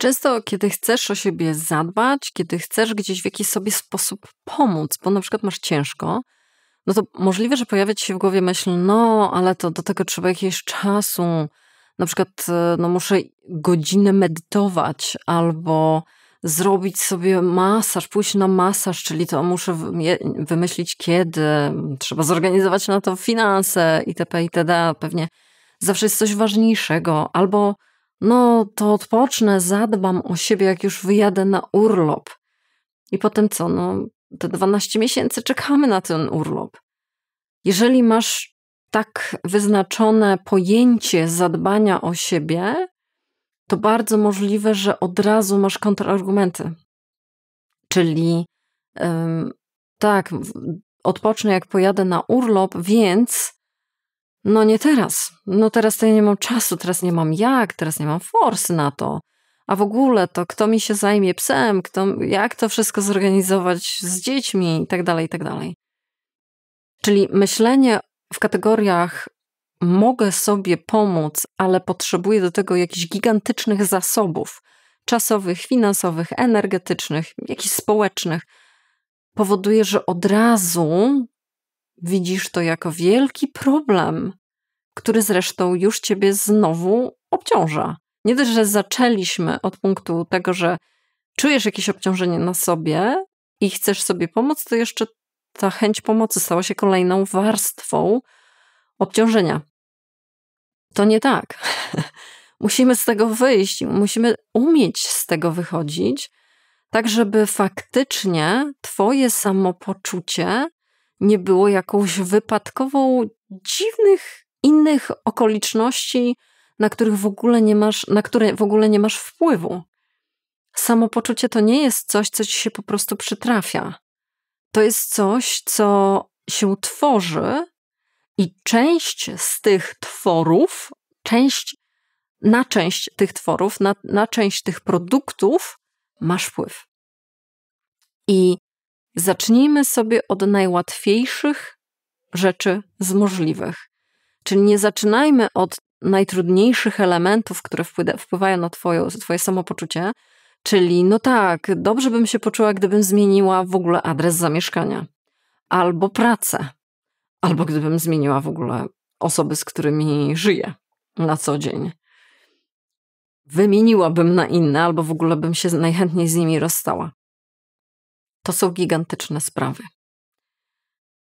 Często, kiedy chcesz o siebie zadbać, kiedy chcesz gdzieś w jakiś sobie sposób pomóc, bo na przykład masz ciężko, no to możliwe, że pojawia ci się w głowie myśl, no ale to do tego trzeba jakiegoś czasu. Na przykład, no muszę godzinę medytować albo zrobić sobie masaż, pójść na masaż, czyli to muszę wymyślić kiedy, trzeba zorganizować na to finanse itp. itd. Pewnie zawsze jest coś ważniejszego. Albo no to odpocznę, zadbam o siebie, jak już wyjadę na urlop. I potem co? No te 12 miesięcy czekamy na ten urlop. Jeżeli masz tak wyznaczone pojęcie zadbania o siebie, to bardzo możliwe, że od razu masz kontrargumenty. Czyli tak, odpocznę jak pojadę na urlop, więc no nie teraz. No teraz to ja nie mam czasu, teraz nie mam jak, teraz nie mam forsy na to. A w ogóle to kto mi się zajmie psem, jak to wszystko zorganizować z dziećmi i tak dalej, i tak dalej. Czyli myślenie w kategoriach mogę sobie pomóc, ale potrzebuję do tego jakichś gigantycznych zasobów czasowych, finansowych, energetycznych, jakichś społecznych, powoduje, że od razu widzisz to jako wielki problem, który zresztą już ciebie znowu obciąża. Nie dość, że zaczęliśmy od punktu tego, że czujesz jakieś obciążenie na sobie i chcesz sobie pomóc, to jeszcze ta chęć pomocy stała się kolejną warstwą obciążenia. To nie tak. Musimy z tego wyjść, musimy umieć z tego wychodzić, tak żeby faktycznie twoje samopoczucie nie było jakąś wypadkową dziwnych innych okoliczności, na które w ogóle nie masz wpływu. Samopoczucie to nie jest coś, co ci się po prostu przytrafia. To jest coś, co się tworzy i część z tych tworów, na część tych tworów, na część tych produktów masz wpływ. I zacznijmy sobie od najłatwiejszych rzeczy z możliwych. Czyli nie zaczynajmy od najtrudniejszych elementów, które wpływają na twoje samopoczucie, czyli no tak, dobrze bym się poczuła, gdybym zmieniła w ogóle adres zamieszkania, albo pracę, albo gdybym zmieniła w ogóle osoby, z którymi żyję na co dzień. Wymieniłabym na inne, albo w ogóle bym się najchętniej z nimi rozstała. To są gigantyczne sprawy.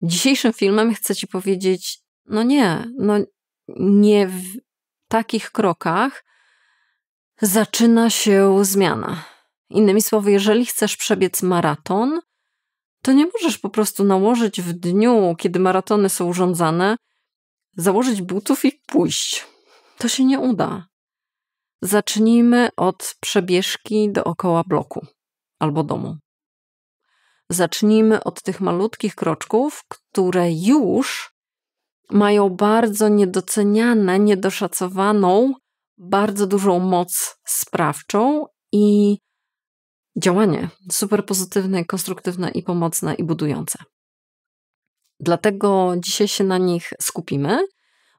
Dzisiejszym filmem chcę ci powiedzieć, nie w takich krokach zaczyna się zmiana. Innymi słowy, jeżeli chcesz przebiec maraton, to nie możesz po prostu nałożyć w dniu, kiedy maratony są urządzane, założyć butów i pójść. To się nie uda. Zacznijmy od przebieżki dookoła bloku albo domu. Zacznijmy od tych malutkich kroczków, które już mają bardzo niedoceniane, niedoszacowaną, bardzo dużą moc sprawczą i działanie super pozytywne, konstruktywne i pomocne i budujące. Dlatego dzisiaj się na nich skupimy.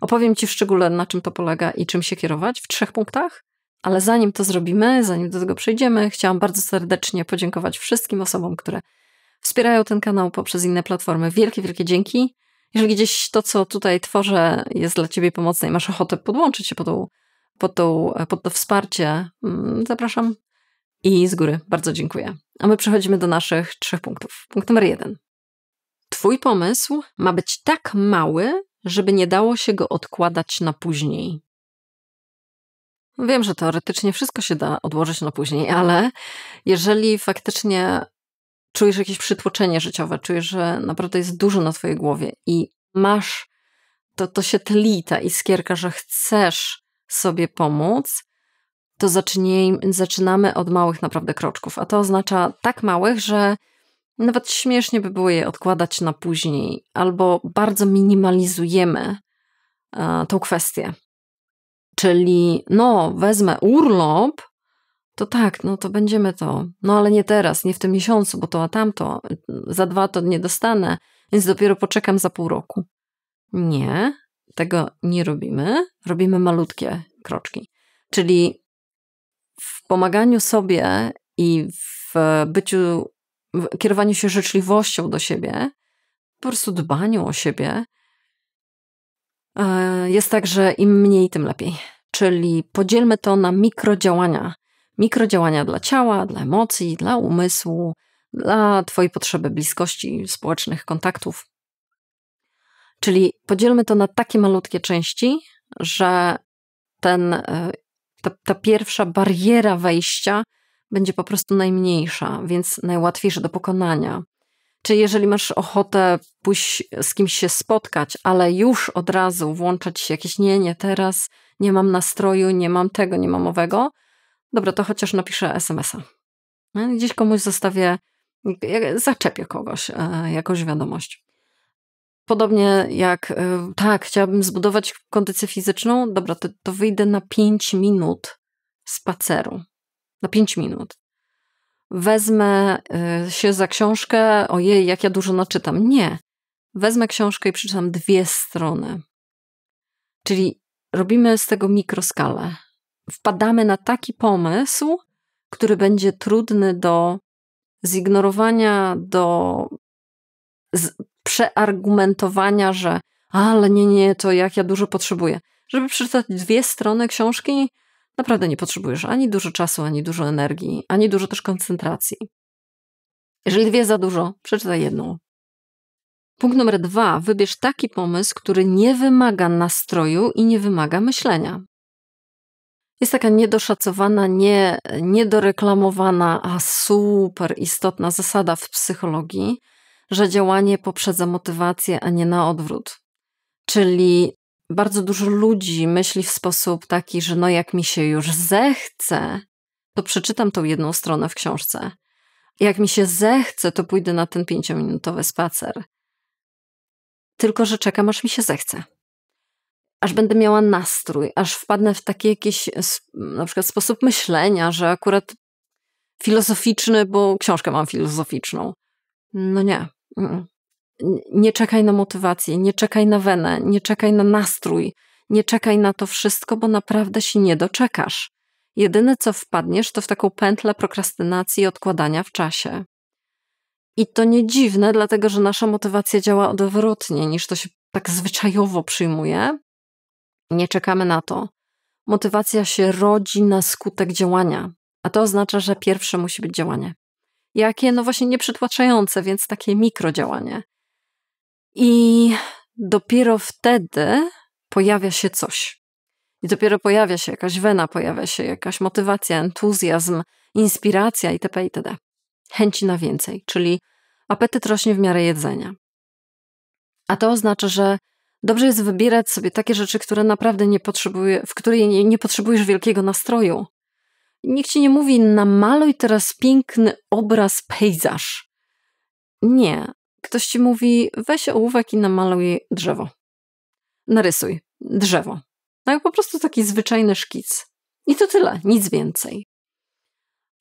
Opowiem ci w szczególe, na czym to polega i czym się kierować w 3 punktach, ale zanim to zrobimy, zanim do tego przejdziemy, chciałam bardzo serdecznie podziękować wszystkim osobom, które wspierają ten kanał poprzez inne platformy. Wielkie, wielkie dzięki. Jeżeli gdzieś to, co tutaj tworzę, jest dla ciebie pomocne i masz ochotę podłączyć się pod to wsparcie, zapraszam i z góry bardzo dziękuję. A my przechodzimy do naszych 3 punktów. Punkt numer 1. Twój pomysł ma być tak mały, żeby nie dało się go odkładać na później. Wiem, że teoretycznie wszystko się da odłożyć na później, ale jeżeli faktycznie czujesz jakieś przytłoczenie życiowe, czujesz, że naprawdę jest dużo na twojej głowie i masz, to się tli ta iskierka, że chcesz sobie pomóc, to zaczynamy od małych naprawdę kroczków. A to oznacza tak małych, że nawet śmiesznie by było je odkładać na później, albo bardzo minimalizujemy tą kwestię. Czyli wezmę urlop, to tak, to będziemy to. Ale nie teraz, nie w tym miesiącu, bo to a tamto. Za 2 to nie dostanę, więc dopiero poczekam za pół roku. Nie, tego nie robimy. Robimy malutkie kroczki. Czyli pomaganiu sobie i w kierowaniu się życzliwością do siebie, po prostu dbaniu o siebie, jest tak, że im mniej, tym lepiej. Czyli podzielmy to na mikrodziałania. Mikrodziałania dla ciała, dla emocji, dla umysłu, dla twojej potrzeby bliskości, społecznych kontaktów. Czyli podzielmy to na takie malutkie części, że ta pierwsza bariera wejścia będzie po prostu najmniejsza, więc najłatwiejsza do pokonania. Czyli jeżeli masz ochotę pójść z kimś się spotkać, ale już od razu włączać się jakieś nie teraz, nie mam nastroju, nie mam tego, nie mam owego, dobra, to chociaż napiszę SMS-a. Gdzieś komuś zostawię, zaczepię kogoś, jakąś wiadomość. Podobnie jak, tak, chciałabym zbudować kondycję fizyczną, dobra, to wyjdę na 5 minut spaceru. Na 5 minut. Wezmę się za książkę, ojej, jak ja dużo naczytam. Nie. Wezmę książkę i przeczytam 2 strony. Czyli robimy z tego mikroskalę. Wpadamy na taki pomysł, który będzie trudny do zignorowania, do przeargumentowania, że ale nie, to jak ja dużo potrzebuję. Żeby przeczytać 2 strony książki, naprawdę nie potrzebujesz ani dużo czasu, ani dużo energii, ani dużo też koncentracji. Jeżeli 2 za dużo, przeczytaj 1. Punkt numer 2. Wybierz taki pomysł, który nie wymaga nastroju i nie wymaga myślenia. Jest taka niedoszacowana, niedoreklamowana, a super istotna zasada w psychologii, że działanie poprzedza motywację, a nie na odwrót. Czyli bardzo dużo ludzi myśli w sposób taki, że no jak mi się już zechce, to przeczytam tą 1 stronę w książce. Jak mi się zechce, to pójdę na ten 5-minutowy spacer. Tylko że czekam, aż mi się zechce. Aż będę miała nastrój, aż wpadnę w taki jakiś na przykład sposób myślenia, że akurat filozoficzny, bo książkę mam filozoficzną. No nie. Nie czekaj na motywację, nie czekaj na wenę, nie czekaj na nastrój, nie czekaj na to wszystko, bo naprawdę się nie doczekasz. Jedyne co wpadniesz, to w taką pętlę prokrastynacji i odkładania w czasie. I to nie dziwne, dlatego że nasza motywacja działa odwrotnie, niż to się tak zwyczajowo przyjmuje. Nie czekamy na to. Motywacja się rodzi na skutek działania, a to oznacza, że pierwsze musi być działanie. Jakie? No właśnie nieprzytłaczające, więc takie mikrodziałanie. I dopiero wtedy pojawia się coś. I dopiero pojawia się jakaś wena, pojawia się jakaś motywacja, entuzjazm, inspiracja itp. itd. Chęci na więcej, czyli apetyt rośnie w miarę jedzenia. A to oznacza, że dobrze jest wybierać sobie takie rzeczy, które naprawdę w której nie potrzebujesz wielkiego nastroju. Nikt ci nie mówi, namaluj teraz piękny obraz, pejzaż. Nie. Ktoś ci mówi, weź ołówek i namaluj drzewo. Narysuj drzewo. Tak, po prostu taki zwyczajny szkic. I to tyle, nic więcej.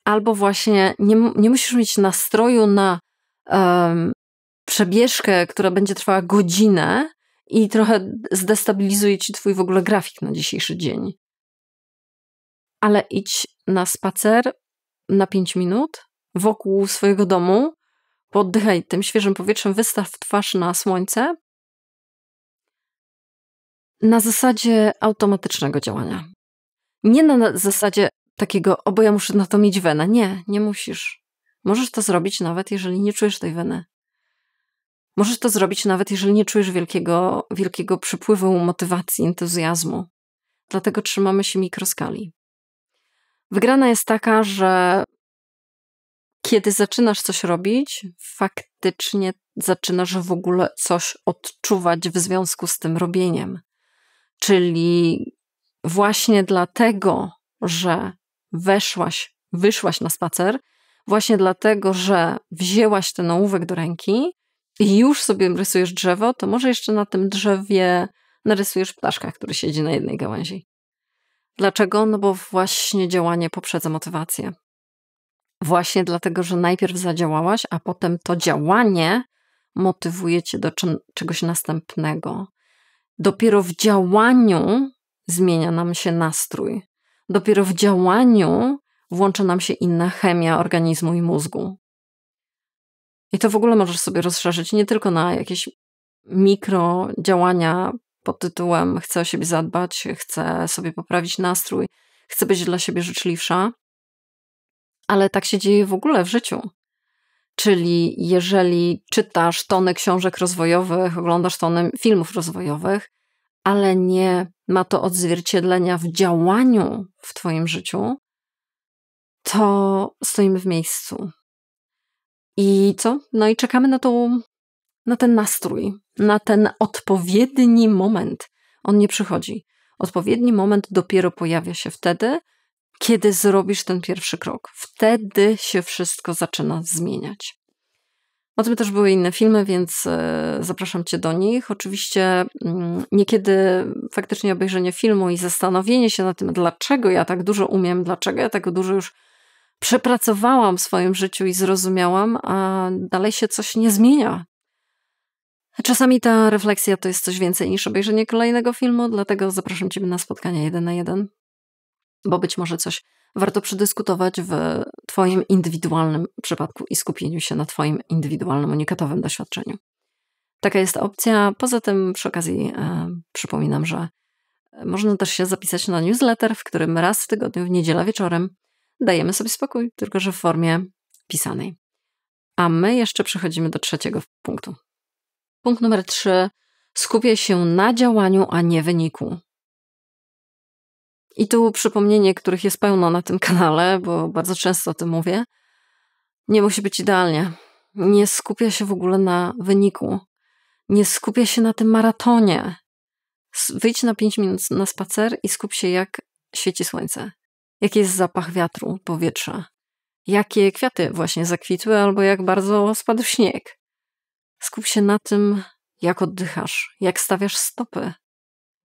Albo właśnie nie musisz mieć nastroju na przebieżkę, która będzie trwała godzinę i trochę zdestabilizuje ci twój w ogóle grafik na dzisiejszy dzień. Ale idź na spacer na 5 minut wokół swojego domu, poddychaj tym świeżym powietrzem, wystaw twarz na słońce na zasadzie automatycznego działania. Nie na zasadzie takiego, bo ja muszę na to mieć wenę. Nie musisz. Możesz to zrobić nawet, jeżeli nie czujesz tej weny. Możesz to zrobić nawet, jeżeli nie czujesz wielkiego przypływu motywacji, entuzjazmu. Dlatego trzymamy się mikroskali. Wygrana jest taka, że kiedy zaczynasz coś robić, faktycznie zaczynasz w ogóle coś odczuwać w związku z tym robieniem. Czyli właśnie dlatego, że wyszłaś na spacer, właśnie dlatego, że wzięłaś ten ołówek do ręki i już sobie rysujesz drzewo, to może jeszcze na tym drzewie narysujesz ptaszka, który siedzi na jednej gałęzi. Dlaczego? No bo właśnie działanie poprzedza motywację. Właśnie dlatego, że najpierw zadziałałaś, a potem to działanie motywuje cię do czegoś następnego. Dopiero w działaniu zmienia nam się nastrój. Dopiero w działaniu włącza nam się inna chemia organizmu i mózgu. I to w ogóle możesz sobie rozszerzyć nie tylko na jakieś mikrodziałania pod tytułem chcę o siebie zadbać, chcę sobie poprawić nastrój, chcę być dla siebie życzliwsza, ale tak się dzieje w ogóle w życiu. Czyli jeżeli czytasz tony książek rozwojowych, oglądasz tony filmów rozwojowych, ale nie ma to odzwierciedlenia w działaniu w twoim życiu, to stoimy w miejscu. I co? No i czekamy na ten nastrój, na ten odpowiedni moment. On nie przychodzi. Odpowiedni moment dopiero pojawia się wtedy, kiedy zrobisz ten pierwszy krok. Wtedy się wszystko zaczyna zmieniać. O tym też były inne filmy, więc zapraszam cię do nich. Oczywiście niekiedy faktycznie obejrzenie filmu i zastanowienie się nad tym, dlaczego ja tak dużo umiem, dlaczego ja tak dużo już przepracowałam w swoim życiu i zrozumiałam, a dalej się coś nie zmienia. Czasami ta refleksja to jest coś więcej niż obejrzenie kolejnego filmu, dlatego zapraszam ciebie na spotkanie 1 na 1, bo być może coś warto przedyskutować w twoim indywidualnym przypadku i skupieniu się na twoim indywidualnym, unikatowym doświadczeniu. Taka jest opcja. Poza tym przy okazji przypominam, że można też się zapisać na newsletter, w którym raz w tygodniu w niedzielę wieczorem dajemy sobie spokój, tylko że w formie pisanej. A my jeszcze przechodzimy do trzeciego punktu. Punkt numer 3. Skupiaj się na działaniu, a nie wyniku. I tu przypomnienie, których jest pełno na tym kanale, bo bardzo często o tym mówię. Nie musi być idealnie. Nie skupia się w ogóle na wyniku. Nie skupia się na tym maratonie. Wyjdź na 5 minut na spacer i skup się, jak świeci słońce. Jaki jest zapach wiatru, powietrza. Jakie kwiaty właśnie zakwitły albo jak bardzo spadł śnieg. Skup się na tym, jak oddychasz, jak stawiasz stopy.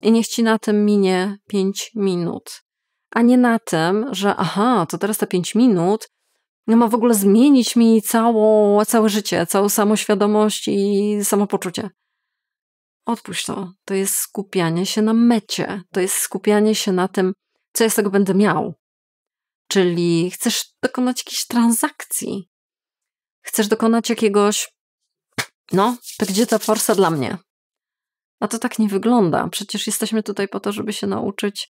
I niech ci na tym minie 5 minut. A nie na tym, że to teraz te 5 minut ma w ogóle zmienić mi całe życie, całą samoświadomość i samopoczucie. Odpuść to. To jest skupianie się na mecie. To jest skupianie się na tym, co ja z tego będę miał. Czyli chcesz dokonać jakiejś transakcji. Chcesz dokonać jakiegoś to gdzie ta forsa dla mnie? A to tak nie wygląda. Przecież jesteśmy tutaj po to, żeby się nauczyć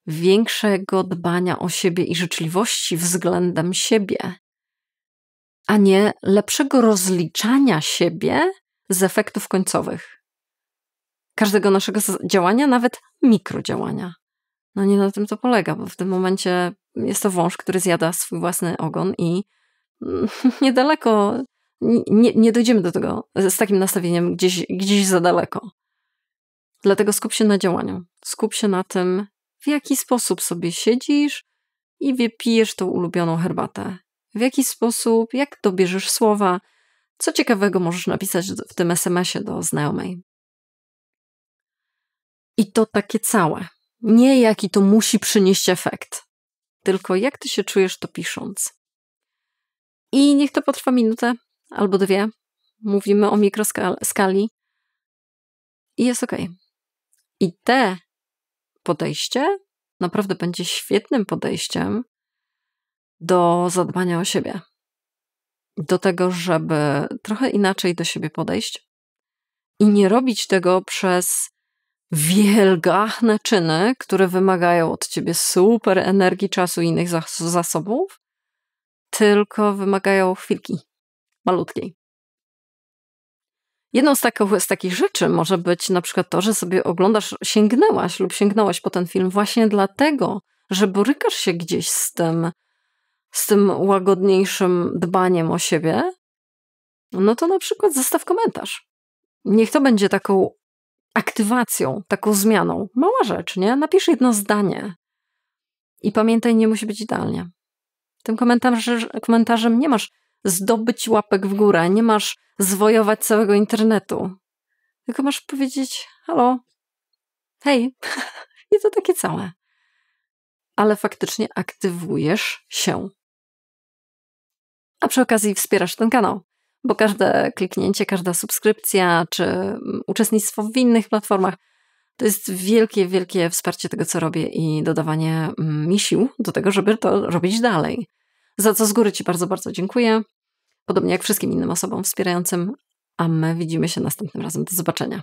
większego dbania o siebie i życzliwości względem siebie, a nie lepszego rozliczania siebie z efektów końcowych. Każdego naszego działania, nawet mikrodziałania. Nie na tym to polega, bo w tym momencie jest to wąż, który zjada swój własny ogon i niedaleko, nie dojdziemy do tego z takim nastawieniem gdzieś za daleko. Dlatego skup się na działaniu. Skup się na tym, w jaki sposób sobie siedzisz i pijesz tą ulubioną herbatę. W jaki sposób, jak dobierzesz słowa, co ciekawego możesz napisać w tym SMS-ie do znajomej. I to takie całe. Nie jaki to musi przynieść efekt, tylko jak ty się czujesz to pisząc. I niech to potrwa minutę albo 2. Mówimy o mikroskali i jest okej. I te podejście naprawdę będzie świetnym podejściem do zadbania o siebie. Do tego, żeby trochę inaczej do siebie podejść i nie robić tego przez wielgachne czyny, które wymagają od ciebie super energii, czasu i innych zasobów, tylko wymagają chwilki, malutkiej. Jedną z takich rzeczy może być na przykład to, że sobie sięgnęłaś lub sięgnąłeś po ten film właśnie dlatego, że borykasz się gdzieś z tym łagodniejszym dbaniem o siebie, to na przykład zostaw komentarz. Niech to będzie taką aktywacją, taką zmianą. Mała rzecz, nie? Napisz 1 zdanie. I pamiętaj, nie musi być idealnie. Tym komentarzem nie masz zdobyć łapek w górę, nie masz zwojować całego internetu. Tylko masz powiedzieć: halo, hej, i to takie całe. Ale faktycznie aktywujesz się. A przy okazji wspierasz ten kanał, bo każde kliknięcie, każda subskrypcja czy uczestnictwo w innych platformach To jest wielkie, wielkie wsparcie tego, co robię i dodawanie mi sił do tego, żeby to robić dalej. Za co z góry Ci bardzo, bardzo dziękuję. Podobnie jak wszystkim innym osobom wspierającym, a my widzimy się następnym razem. Do zobaczenia.